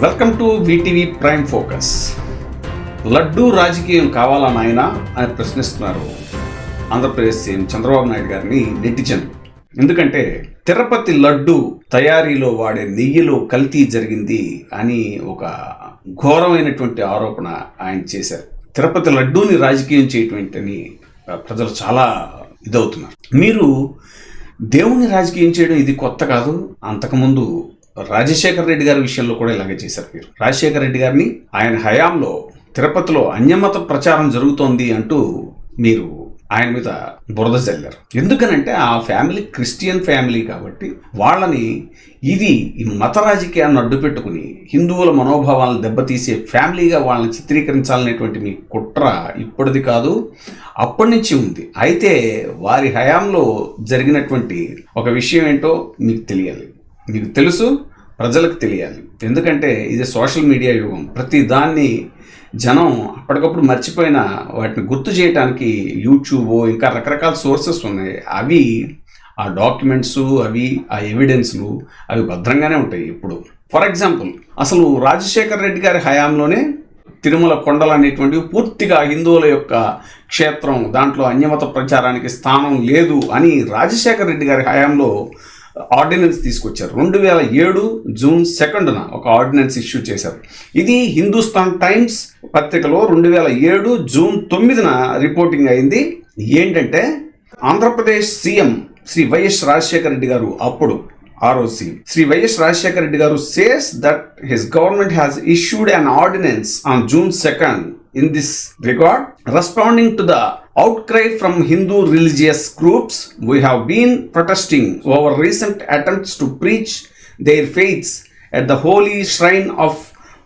Welcome to VTV prime focus. Laddu రాజకీయం కావాలా నాయనా అని ప్రశ్నిస్తున్నారు ఆంధ్రప్రదేశ్ సీఎం చంద్రబాబు నాయుడు గారిని నెటిజన్. ఎందుకంటే తిరుపతి లడ్డు తయారీలో వాడే నెయ్యిలో కల్తీ జరిగింది అని ఒక ఘోరమైనటువంటి ఆరోపణ ఆయన చేశారు. తిరుపతి లడ్డూని రాజకీయం చేయటమేంటని ప్రజలు చాలా ఇదవుతున్నారు. మీరు దేవుని రాజకీయం చేయడం ఇది కొత్త కాదు. అంతకుముందు రాజశేఖర రెడ్డి గారి విషయంలో కూడా ఇలాగే చేశారు. మీరు రాజశేఖర రెడ్డి గారిని ఆయన హయాంలో తిరుపతిలో అన్యమత ప్రచారం జరుగుతోంది అంటూ మీరు ఆయన మీద బురద చల్లారు. ఎందుకనంటే ఆ ఫ్యామిలీ క్రిస్టియన్ ఫ్యామిలీ కాబట్టి వాళ్ళని ఇది ఈ మత రాజకీయాన్ని అడ్డు పెట్టుకుని హిందువుల మనోభావాలను దెబ్బతీసే ఫ్యామిలీగా వాళ్ళని చిత్రీకరించాలనేటువంటి మీ కుట్ర ఇప్పటిది కాదు, అప్పటి నుంచి ఉంది. అయితే వారి హయాంలో జరిగినటువంటి ఒక విషయం ఏంటో మీకు తెలియాలి, మీకు తెలుసు, ప్రజలకు తెలియాలి. ఎందుకంటే ఇది సోషల్ మీడియా యుగం. ప్రతి దాన్ని జనం అప్పటికప్పుడు మర్చిపోయిన వాటిని గుర్తు చేయడానికి యూట్యూబ్ ఇంకా రకరకాల సోర్సెస్ ఉన్నాయి. అవి ఆ డాక్యుమెంట్స్, అవి ఆ ఎవిడెన్స్లు అవి భద్రంగానే ఉంటాయి. ఇప్పుడు ఫర్ ఎగ్జాంపుల్ అసలు రాజశేఖర రెడ్డి గారి హయాంలోనే తిరుమల కొండలు అనేటువంటివి పూర్తిగా హిందువుల యొక్క క్షేత్రం, దాంట్లో అన్యమత ప్రచారానికి స్థానం లేదు అని రాజశేఖర రెడ్డి గారి హయాంలో ఆర్డినెన్స్ తీసుకొచ్చారు. 2007 జూన్ 2న ఒక ఆర్డినెన్స్ ఇష్యూ చేశారు. ఇది హిందుస్థాన్ టైమ్స్ పత్రికలో 2007 జూన్ 9న రిపోర్టింగ్ అయింది. ఏంటంటే ఆంధ్రప్రదేశ్ సీఎం శ్రీ వైఎస్ రాజశేఖర రెడ్డి గారు, అప్పుడు ROC శ్రీ వైఎస్ రాజశేఖర రెడ్డి గారు says that his government has issued an ordinance on June 2nd in this regard, responding to the outcry from Hindu religious groups who have been protesting over recent attempts to preach their faiths at the holy shrine of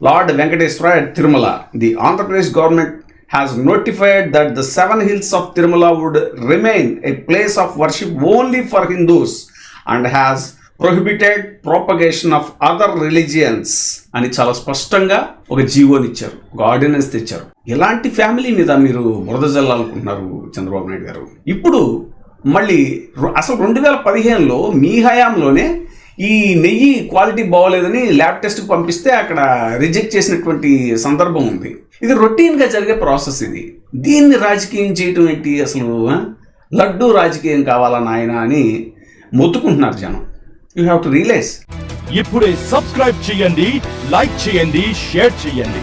Lord Venkateswara at Tirumala. The Andhra Pradesh government has notified that the 7 hills of Tirumala would remain a place of worship only for Hindus and has prohibited propagation of other religions అని చాలా స్పష్టంగా ఒక జీవోని ఇచ్చారు, ఒక ordinance తెచ్చారు. ఎలాంటి family మీద మీరు బురద జల్లాలనుకుంటున్నారు చంద్రబాబు నాయుడు గారు? ఇప్పుడు మళ్ళీ అసలు 2015లో మీ హయాంలోనే ఈ నెయ్యి క్వాలిటీ బాగోలేదని ల్యాబ్ టెస్ట్కి పంపిస్తే అక్కడ రిజెక్ట్ చేసినటువంటి సందర్భం ఉంది. ఇది రొటీన్గా జరిగే ప్రాసెస్. దీన్ని రాజకీయం చేయటం ఏంటి? అసలు లడ్డూ రాజకీయం కావాలా నాయన అని మొత్తుకుంటున్నారు జనం. You have to realize. ఇప్పుడే సబ్స్క్రైబ్ చేయండి, లైక్ చేయండి, షేర్ చేయండి.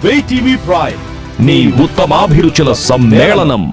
వీటీవీ ప్రైమ్, నీ ఉత్తమాభిరుచుల సమ్మేళనం.